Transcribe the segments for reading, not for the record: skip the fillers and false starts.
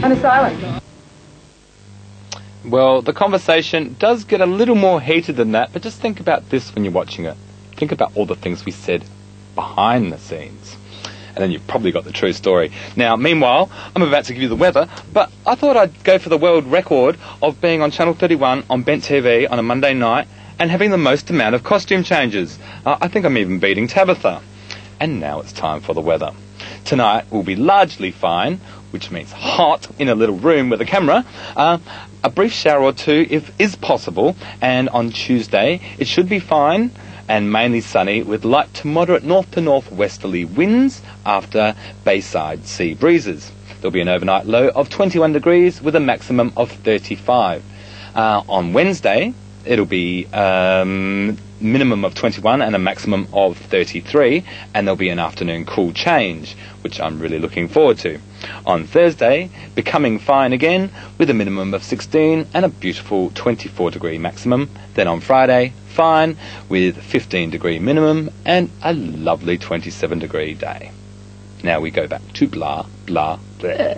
And a silence. Well, the conversation does get a little more heated than that, but just think about this when you're watching it. Think about all the things we said behind the scenes. And then you've probably got the true story. Now, meanwhile, I'm about to give you the weather, but I thought I'd go for the world record of being on Channel 31 on Bent TV on a Monday night and having the most amount of costume changes. I think I'm even beating Tabitha. And now it's time for the weather. Tonight will be largely fine, which means hot in a little room with a camera. A brief shower or two if is possible, and on Tuesday it should be fine and mainly sunny with light to moderate north to northwesterly winds after bayside sea breezes. There'll be an overnight low of 21 degrees with a maximum of 35. On Wednesday it'll be minimum of 21 and a maximum of 33, and there'll be an afternoon cool change, which I'm really looking forward to. On Thursday, becoming fine again with a minimum of 16 and a beautiful 24 degree maximum. Then on Friday, fine with 15 degree minimum and a lovely 27 degree day. Now we go back to blah, blah, blah.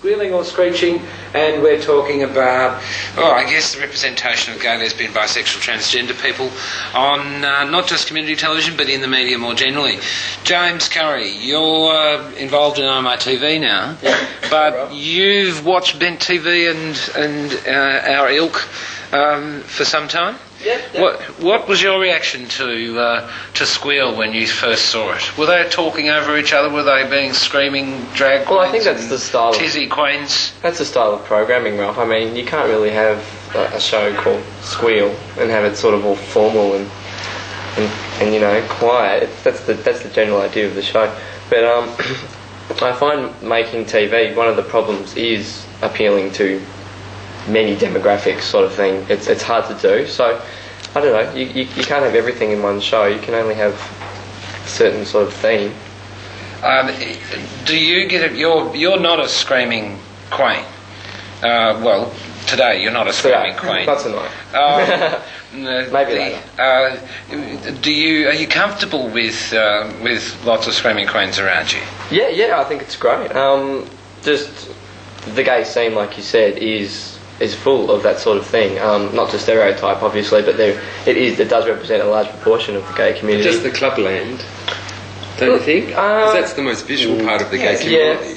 Squealing or screeching, and we're talking about, I guess, the representation of gay, lesbian, bisexual, transgender people on not just community television, but in the media more generally. James Curry, you're involved in IMITV now, but you've watched Bent TV and our ilk for some time. Yeah. What was your reaction to SQUEAL when you first saw it? Were they talking over each other? Were they being screaming drag queens? Well, I think that's the style. Tizzy queens. That's the style of programming, Ralph. I mean, you can't really have a show called SQUEAL and have it sort of all formal and you know, quiet. That's the general idea of the show. But I find making TV, one of the problems is appealing to many demographics, sort of thing. It's hard to do. So I don't know. You can't have everything in one show. You can only have a certain sort of theme. Do you get it? You're not a screaming queen. Well, today you're not a screaming queen. Not tonight. Maybe later. Are you comfortable with lots of screaming queens around you? Yeah. I think it's great. Just the gay scene, like you said, is full of that sort of thing. Not to stereotype, obviously, but it does represent a large proportion of the gay community. Just the clubland, don't you think? 'Cause that's the most visual part of the gay community. Yeah.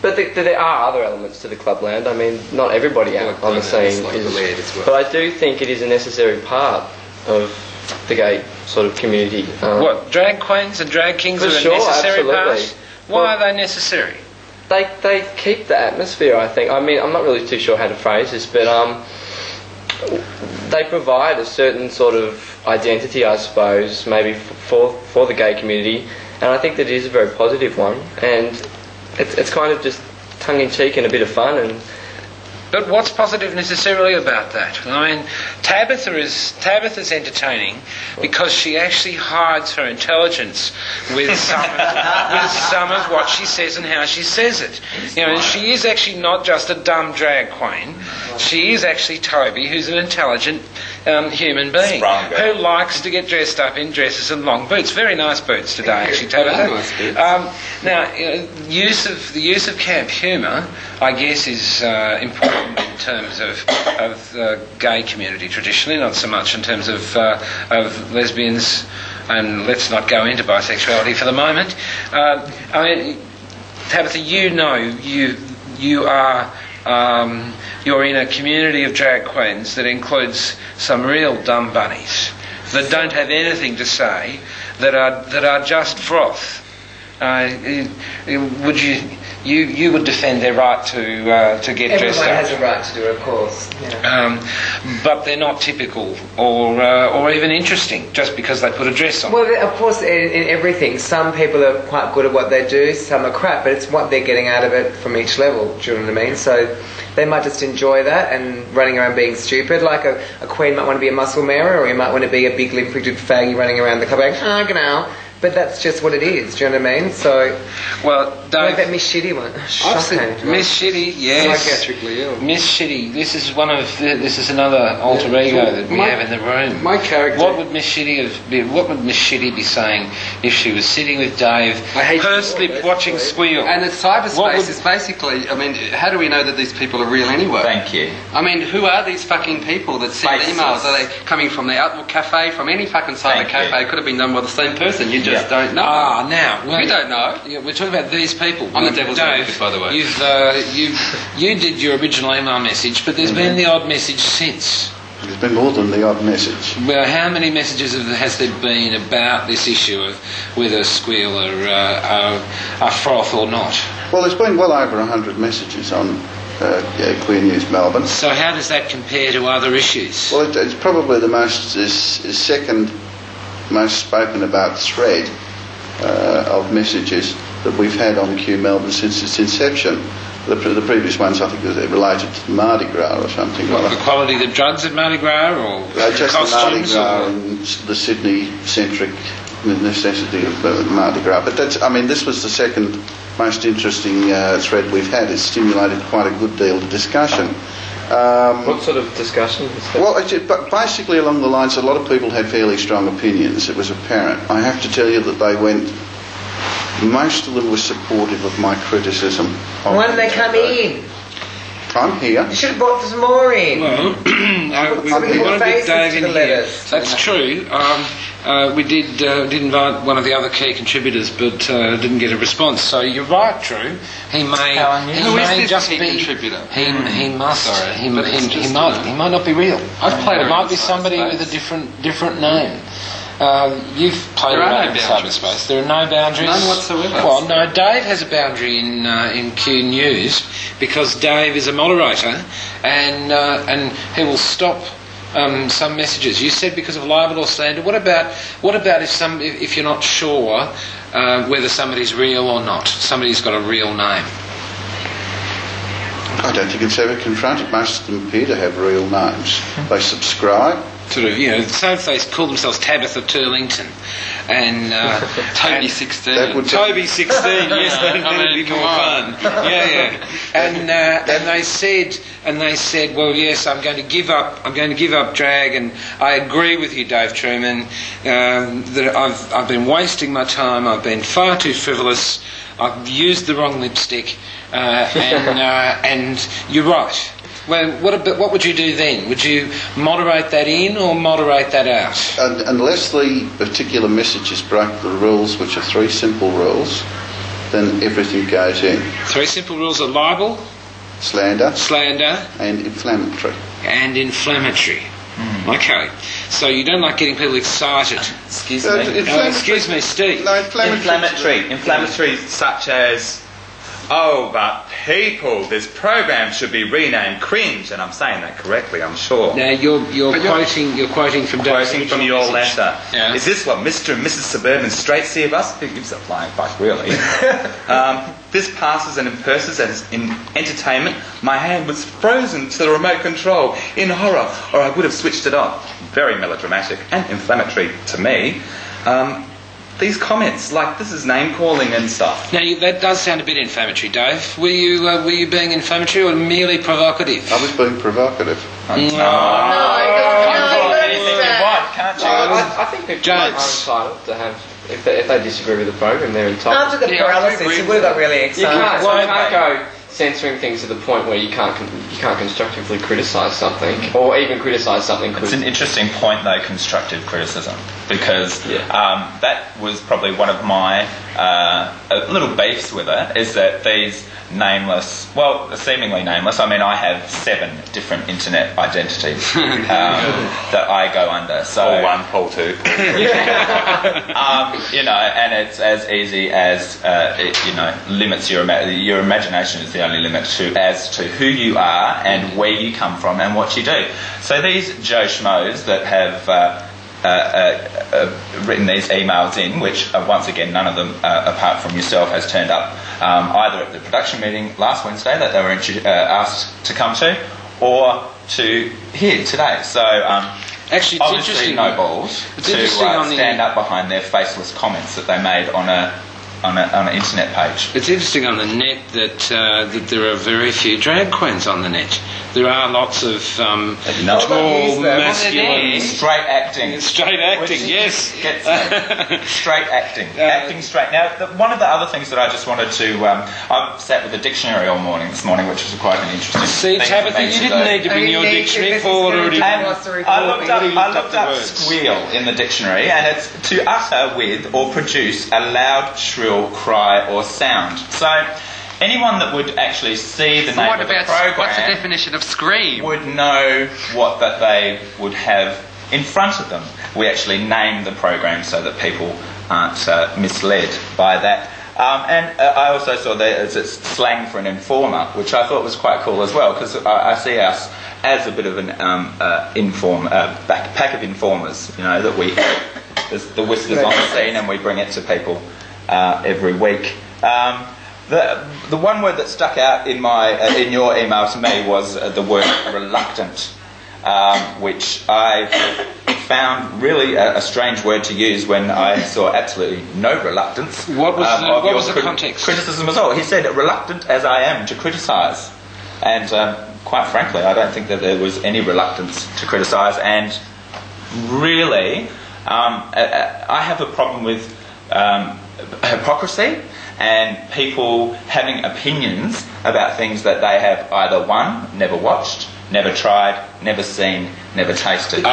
But there are other elements to the clubland. I mean, not everybody out on the scene like is. the land as well. But I do think it is a necessary part of the gay sort of community. What, drag queens and drag kings are a necessary part? Why are they necessary? They keep the atmosphere, I think. I mean, I'm not really too sure how to phrase this, but they provide a certain sort of identity, I suppose, maybe for the gay community, and I think that it is a very positive one, and it's kind of just tongue-in-cheek and a bit of fun. But what's positive necessarily about that? I mean, Tabitha's entertaining because she actually hides her intelligence with some of what she says and how she says it. You know, and she is actually not just a dumb drag queen. She is actually Toby, who's an intelligent human being who likes to get dressed up in dresses and long boots. Very nice boots today, actually, Tabitha. Nice boots. Now, the use of camp humour, I guess, is important in terms of the gay community traditionally, not so much in terms of lesbians, and let's not go into bisexuality for the moment. I mean, Tabitha, you know, you're in a community of drag queens that includes some real dumb bunnies that don't have anything to say, that are just froth. you would defend their right to get dressed up. Everyone has a right to do it, of course. Yeah. But they're not typical or even interesting just because they put a dress on. Well, of course, in everything, some people are quite good at what they do, some are crap, but it's what they're getting out of it from each level, do you know what I mean? So they might just enjoy that and running around being stupid, like a queen might want to be a muscle mare, or you might want to be a big limp-wristed faggy running around the club going, genau. But that's just what it is, do you know what I mean? So, well, what about Miss Shitty one? Shocking. Miss Shitty, yes. Psychiatrically ill. Miss Shitty. This is another alter ego that we have in the room. My character. What would Miss Shitty be saying if she was sitting with Dave, pursed-lipped, watching Squeal? And the cyberspace is basically. I mean, how do we know that these people are real anyway? Thank you. I mean, who are these fucking people that send emails? Are they coming from the Outlook cafe, from any fucking cyber cafe? It could have been done by the same person. You just don't know. Now we don't know. Yeah, we're talking about these people. I'm the devil's advocate, by the way. You did your original email message, but there's been the odd message since. There's been more than the odd message. Well, how many messages has there been about this issue of whether Squeal are froth or not? Well, there's been well over 100 messages on Queer News Melbourne. So how does that compare to other issues? Well, it's probably the second most spoken about thread of messages that we've had on Q Melbourne since its inception. The previous ones, I think, were related to Mardi Gras or something. The quality of the drugs at Mardi Gras, or just the Mardi Gras and the Sydney-centric necessity of Mardi Gras. But this was the second most interesting thread we've had. It's stimulated quite a good deal of discussion. What sort of discussion? Well, basically along the lines, a lot of people had fairly strong opinions. It was apparent. I have to tell you that most of them were supportive of my criticism. Why didn't they come in? I'm here. You should have brought some more in. Well, we want to get Dave in here. That's true. We did invite one of the other key contributors, but didn't get a response. So you're right, Drew. He may just be contributor. He must. Sorry, he might not be real. I've played. It might be somebody with a different name. You've played around in cyberspace. There are no boundaries. None whatsoever. Well, no. Dave has a boundary in Q News because Dave is a moderator, and he will stop some messages. You said because of libel or slander. What about if you're not sure whether somebody's real or not? Somebody's got a real name. I don't think it's ever confronted. Most of them appear to have real names. They subscribe. Sort of, so if they call themselves Tabitha Turlington and Toby 16. Toby 16, yes, that'd be more fun. Yeah. And they said, well, yes, I'm going to give up drag, and I agree with you, Dave Truman, that I've been wasting my time. I've been far too frivolous. I've used the wrong lipstick, and you're right. Well, what would you do then? Would you moderate that in or moderate that out? Unless the particular messages break the rules, which are 3 simple rules, then everything goes in. 3 simple rules are libel, slander, and inflammatory. Okay. So you don't like getting people excited. Excuse me. Excuse me, Steve. No, Inflammatory such as... Oh, but people, this program should be renamed Cringe, and I'm saying that correctly, I'm sure. Now you're quoting from your letter. Yeah. Is this what Mr. and Mrs. Suburban Straight see of us? Who gives a flying fuck, really? This passes and impurses as in entertainment. My hand was frozen to the remote control in horror, or I would have switched it off. Very melodramatic and inflammatory to me. These comments, like this is name calling and stuff. Now that does sound a bit inflammatory, Dave. Were you being inflammatory or merely provocative? I was being provocative. Anything you want, can't you? I think people are entitled to have. If they disagree with the program, they're entitled. After the paralysis, you would have got really excited. You can't go. censoring things to the point where you can't constructively criticise something, or even criticise something. It's an interesting point, though, constructive criticism, because that was probably one of my little beefs with it, is that these nameless, well, seemingly nameless, I mean, I have 7 different internet identities that I go under. So Paul 1, Paul 2. you know, and it's as easy as, it, you know, limits your imagination is the only limit as to who you are and where you come from and what you do. So these Joe Schmoes that have written these emails in, which once again none of them apart from yourself has turned up either at the production meeting last Wednesday that they were asked to come to, or to here today. So actually, it's obviously interesting. No balls to stand up behind their faceless comments that they made on an internet page. It's interesting on the net that there are very few drag queens on the net. There are lots of tall, masculine... Straight acting. Straight acting, yes. Straight acting. Acting straight. Now, one of the other things that I just wanted to... I've sat with a dictionary all morning this morning, which was quite an interesting thing. Tabitha, you didn't need to bring your dictionary forward already. And I looked up squeal in the dictionary, and it's to utter with or produce a loud, shrill cry or sound. So... anyone that would actually see the name of the program... what's the definition of scream? ...would know what that they would have in front of them. We actually name the program so that people aren't misled by that. And I also saw that it's slang for an informer, which I thought was quite cool as well, because I see us as a bit of an pack of informers, you know, that we... There's the whiskers on the scene and we bring it to people every week. The one word that stuck out in your email to me was the word reluctant, which I found really a strange word to use when I saw absolutely no reluctance. What was the context? Criticism as well. He said, reluctant as I am to criticise. And quite frankly, I don't think that there was any reluctance to criticise. And really, I have a problem with hypocrisy and people having opinions about things that they have either never watched, never tried, never seen, never tasted. You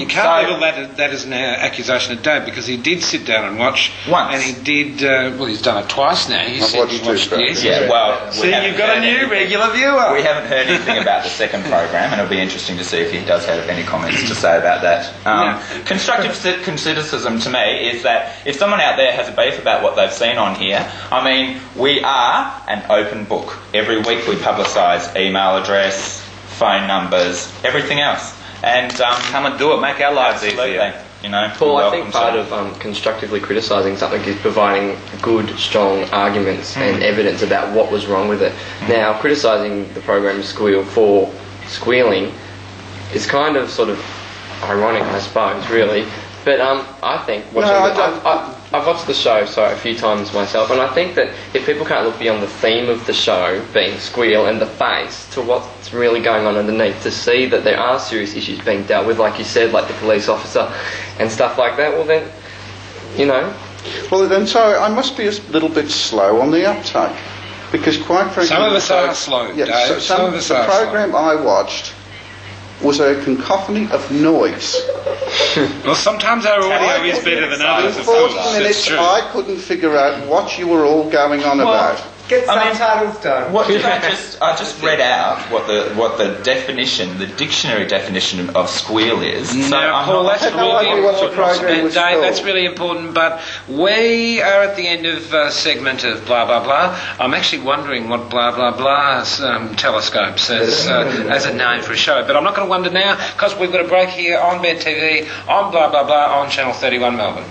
can't label that as an accusation of Dave, because he did sit down and watch once, and he did. He's done it twice now. I've watched 2. Yes. Yeah, well, see, you've got a new regular viewer. We haven't heard anything about the second program, and it'll be interesting to see if he does have any comments to say about that. Constructive criticism to me is that if someone out there has a beef about what they've seen on here, I mean, we are an open book. Every week we publicise email address, phone numbers, everything else. And come and do it, make our lives easier. You know, Paul, I think part of constructively criticising something is providing good, strong arguments and evidence about what was wrong with it. Now, criticising the program Squeal for squealing is kind of sort of ironic, I suppose, really. But I think I've watched the show a few times myself, and I think that if people can't look beyond the theme of the show, being Squeal, and the face, to what's really going on underneath, to see that there are serious issues being dealt with, like you said, like the police officer and stuff like that, well then, you know. Well then, so I must be a little bit slow on the uptake, because quite frankly... Some of us are slow, yeah, Dave. Some of us are slow. The program I watched was a cacophony of noise. Well, sometimes our audio is better than others, of 40 course. minutes, I couldn't figure out what you were all going on about. Get subtitles done. What did I just read out what the definition, the dictionary definition of squeal is. So now, Paul, that's really important. Dave, that's really important. But we are at the end of segment of blah blah blah. I'm actually wondering what blah blah blah's telescope says as a name for a show. But I'm not going to wonder now, because we've got a break here on Bed TV on blah blah blah on Channel 31 Melbourne.